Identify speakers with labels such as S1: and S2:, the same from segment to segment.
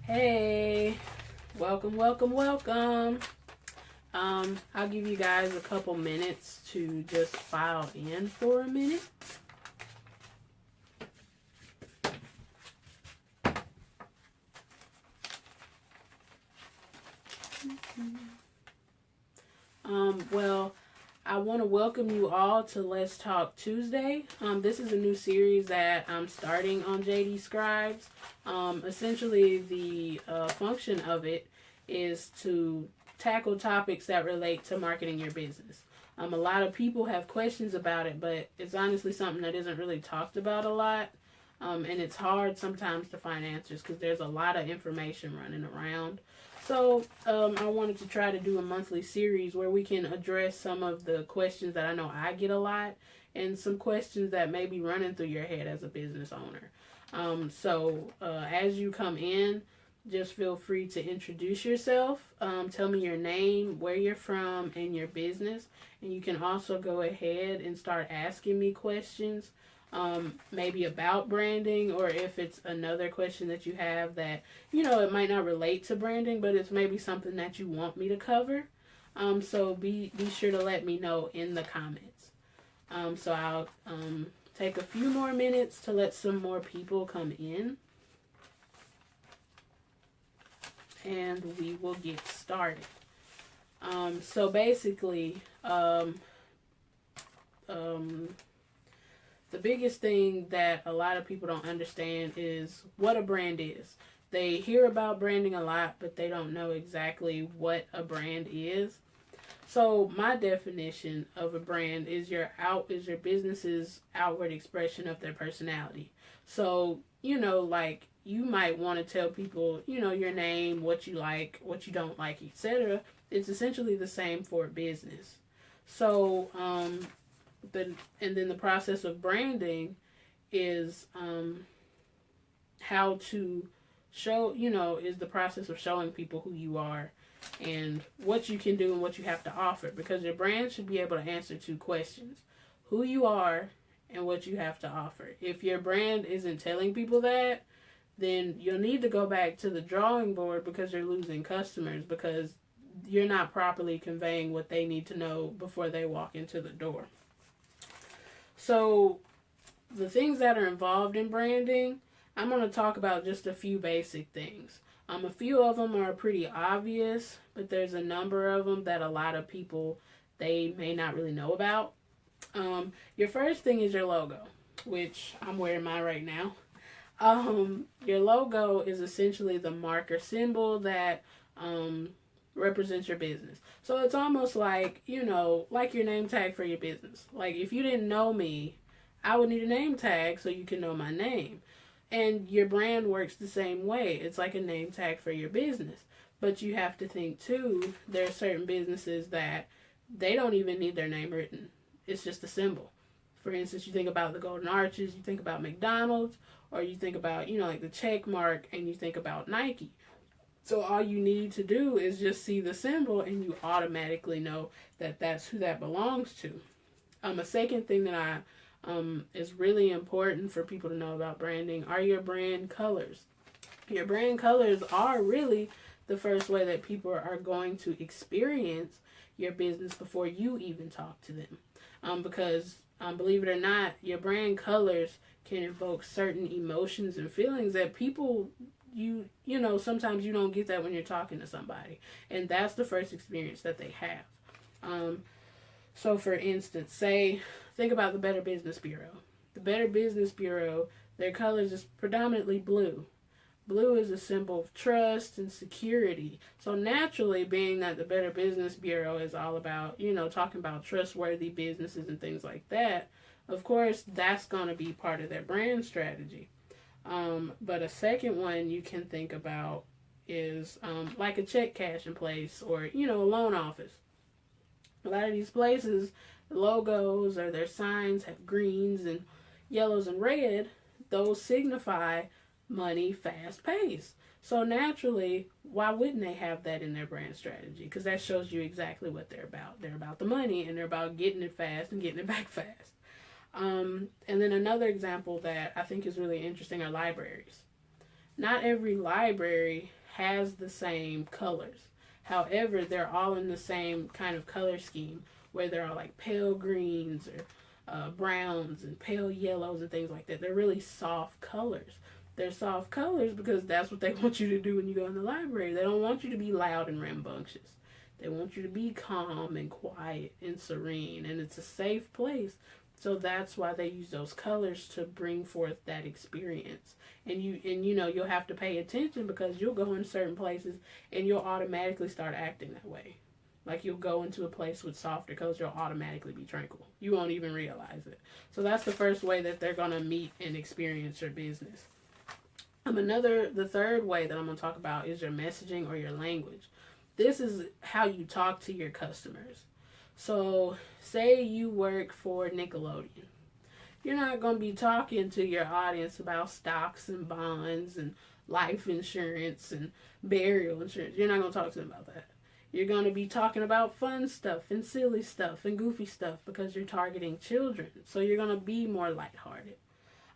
S1: Hey, welcome. I'll give you guys a couple minutes to just file in for a minute. Well, I want to welcome you all to Let's Talk Tuesday. This is a new series that I'm starting on JD Scribes. Essentially, the function of it is to tackle topics that relate to marketing your business. A lot of people have questions about it, but it's honestly something that isn't really talked about a lot. And it's hard sometimes to find answers because there's a lot of information running around. So I wanted to try to do a monthly series where we can address some of the questions that I know I get a lot and some questions that may be running through your head as a business owner. So as you come in, just feel free to introduce yourself. Tell me your name, where you're from, and your business. And you can also go ahead and start asking me questions. Maybe about branding, or if it's another question that you have that, it might not relate to branding, but it's maybe something that you want me to cover. So be sure to let me know in the comments. So I'll take a few more minutes to let some more people come in. And we will get started. So basically, the biggest thing that a lot of people don't understand is what a brand is. They hear about branding a lot, but they don't know exactly what a brand is. So my definition of a brand is your business's outward expression of their personality. So, like you might want to tell people, your name, what you like, what you don't like, etc. It's essentially the same for a business. So, and then the process of branding is how to show, is the process of showing people who you are and what you can do and what you have to offer, because your brand should be able to answer two questions: who you are and what you have to offer. If your brand isn't telling people that, then you'll need to go back to the drawing board, because you're losing customers because you're not properly conveying what they need to know before they walk into the door. So the things that are involved in branding, I'm going to talk about just a few basic things. A few of them are pretty obvious, but there's a number of them that a lot of people, they may not really know about. Your first thing is your logo, which I'm wearing mine right now. Your logo is essentially the marker symbol that represents your business. So it's almost like, like your name tag for your business. Like if you didn't know me, I would need a name tag so you can know my name. And your brand works the same way. It's like a name tag for your business. But you have to think too, there are certain businesses that they don't even need their name written. It's just a symbol. For instance, you think about the Golden Arches, you think about McDonald's, or you think about, like the check mark, and you think about Nike. So all you need to do is just see the symbol and you automatically know that that's who that belongs to. A second thing that is really important for people to know about branding are your brand colors. Your brand colors are really the first way that people are going to experience your business before you even talk to them. Because believe it or not, your brand colors can evoke certain emotions and feelings that people, sometimes you don't get that when you're talking to somebody. And that's the first experience that they have. So for instance, think about the Better Business Bureau. The Better Business Bureau, their colors is predominantly blue. Blue is a symbol of trust and security. So naturally, being that the Better Business Bureau is all about, talking about trustworthy businesses and things like that, of course, that's going to be part of their brand strategy. But a second one you can think about is like a check cashing place, or, a loan office. A lot of these places, logos or their signs have greens and yellows and red. Those signify money, fast pace. So naturally, why wouldn't they have that in their brand strategy? Because that shows you exactly what they're about. They're about the money, and they're about getting it fast and getting it back fast. And then another example that I think is really interesting are libraries. Not every library has the same colors. However, they're all in the same kind of color scheme where there are like pale greens or browns and pale yellows and things like that. They're really soft colors. They're soft colors because that's what they want you to do when you go in the library. They don't want you to be loud and rambunctious. They want you to be calm and quiet and serene, and it's a safe place. So that's why they use those colors to bring forth that experience. And you'll have to pay attention because you'll go in certain places and you'll automatically start acting that way. Like you'll go into a place with softer colors, you'll automatically be tranquil. You won't even realize it. So that's the first way that they're gonna meet and experience your business. The third way that I'm gonna talk about is your messaging or your language. This is how you talk to your customers. So, say you work for Nickelodeon. You're not going to be talking to your audience about stocks and bonds and life insurance and burial insurance. You're not going to talk to them about that. You're going to be talking about fun stuff and silly stuff and goofy stuff because you're targeting children. So, you're going to be more lighthearted.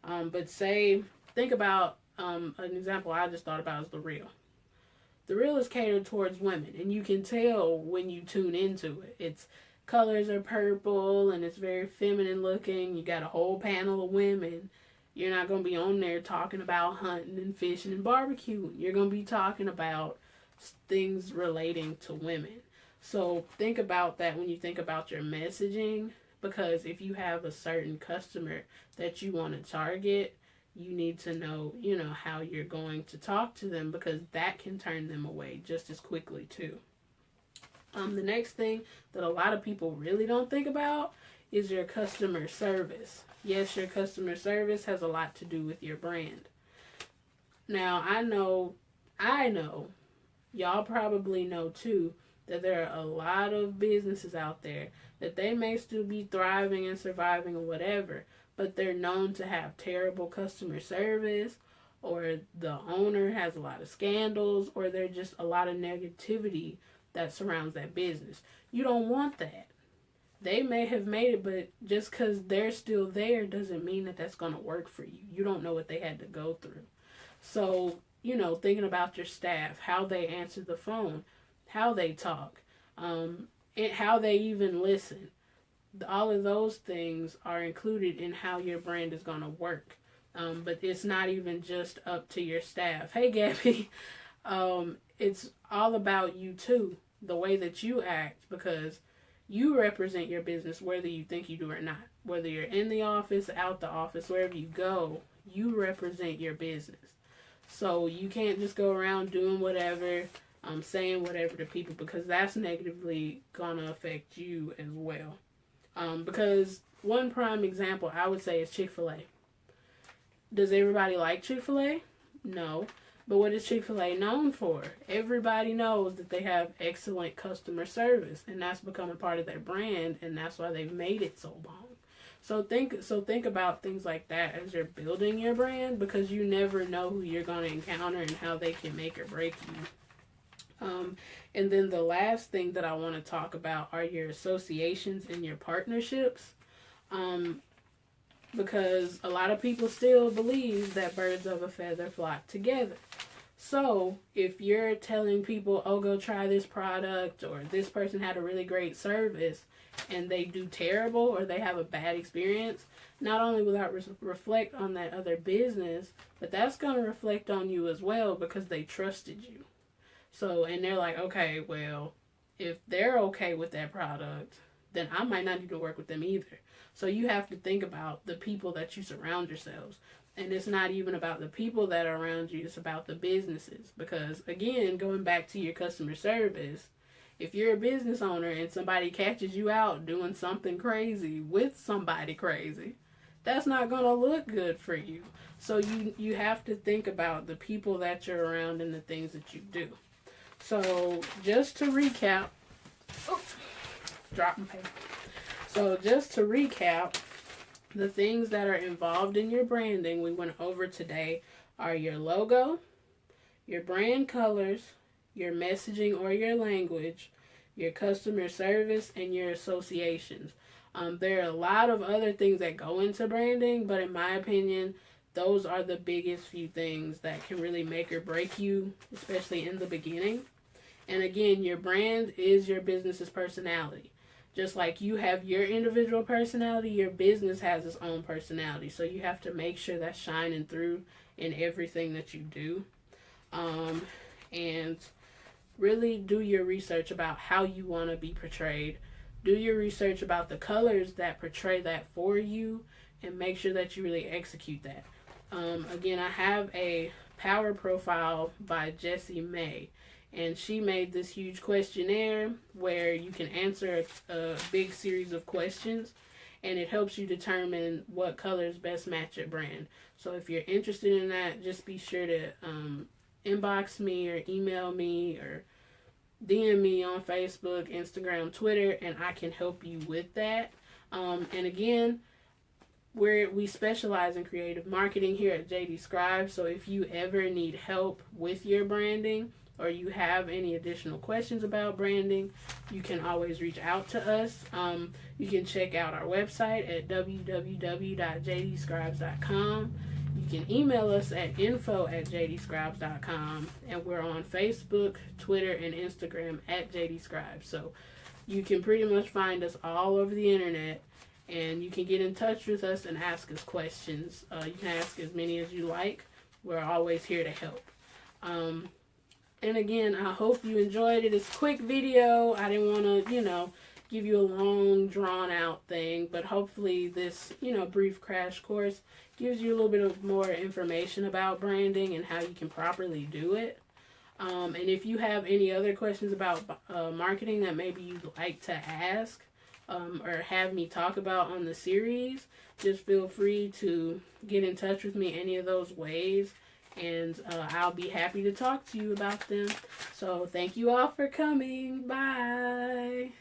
S1: But think about an example I just thought about is The Real. The Real is catered towards women, and you can tell when you tune into it. Its colors are purple, and it's very feminine looking. You got a whole panel of women. You're not going to be on there talking about hunting and fishing and barbecuing. You're going to be talking about things relating to women. So think about that when you think about your messaging, because if you have a certain customer that you want to target, you need to know, how you're going to talk to them because that can turn them away just as quickly too. The next thing that a lot of people really don't think about is your customer service. Yes, your customer service has a lot to do with your brand. Now, I know, y'all probably know too, that there are a lot of businesses out there that they may still be thriving and surviving or whatever, but they're known to have terrible customer service, or the owner has a lot of scandals, or there's just a lot of negativity that surrounds that business. You don't want that. They may have made it, but just because they're still there doesn't mean that that's going to work for you. You don't know what they had to go through. So, thinking about your staff, how they answer the phone, how they talk, and how they even listen. All of those things are included in how your brand is going to work. But it's not even just up to your staff. Hey, Gabby, it's all about you too, the way that you act, because you represent your business whether you think you do or not. Whether you're in the office, out the office, wherever you go, you represent your business. So you can't just go around doing whatever, saying whatever to people, because that's negatively going to affect you as well. Because one prime example I would say is Chick-fil-A. Does everybody like Chick-fil-A? No. But what is Chick-fil-A known for? Everybody knows that they have excellent customer service, and that's become a part of their brand, and that's why they've made it so long. So think about things like that as you're building your brand, because you never know who you're going to encounter and how they can make or break you. And then the last thing that I want to talk about are your associations and your partnerships. Because a lot of people still believe that birds of a feather flock together. So if you're telling people, oh, go try this product, or this person had a really great service, and they do terrible or they have a bad experience, not only will that reflect on that other business, but that's going to reflect on you as well because they trusted you. So, and they're like, okay, well, if they're okay with that product, then I might not need to work with them either. So you have to think about the people that you surround yourselves. And it's not even about the people that are around you, it's about the businesses. Because, again, going back to your customer service, if you're a business owner and somebody catches you out doing something crazy with somebody crazy, that's not going to look good for you. So you have to think about the people that you're around and the things that you do. So just to recap, drop my paper. So just to recap, the things that are involved in your branding we went over today are your logo, your brand colors, your messaging or your language, your customer service, and your associations. There are a lot of other things that go into branding, but in my opinion, those are the biggest few things that can really make or break you, especially in the beginning. And again, your brand is your business's personality. Just like you have your individual personality, your business has its own personality. So you have to make sure that's shining through in everything that you do. And really do your research about how you want to be portrayed. Do your research about the colors that portray that for you, and make sure that you really execute that. Again, I have a power profile by Jessie May, and she made this huge questionnaire where you can answer a big series of questions, and it helps you determine what colors best match your brand. So if you're interested in that, just be sure to inbox me or email me or DM me on Facebook, Instagram, Twitter, and I can help you with that. And again, we specialize in creative marketing here at JD Scribes. So if you ever need help with your branding, or you have any additional questions about branding, you can always reach out to us. You can check out our website at www.jdscribes.com. You can email us at info@jdscribes.com, and we're on Facebook, Twitter, and Instagram at JDScribes. So you can pretty much find us all over the internet, and you can get in touch with us and ask us questions. You can ask as many as you like. We're always here to help. And again, I hope you enjoyed it. It's a quick video. I didn't want to, give you a long, drawn-out thing. But hopefully this, brief crash course gives you a little bit of more information about branding and how you can properly do it. And if you have any other questions about marketing that maybe you'd like to ask or have me talk about on the series, just feel free to get in touch with me any of those ways. And I'll be happy to talk to you about them. So thank you all for coming. Bye.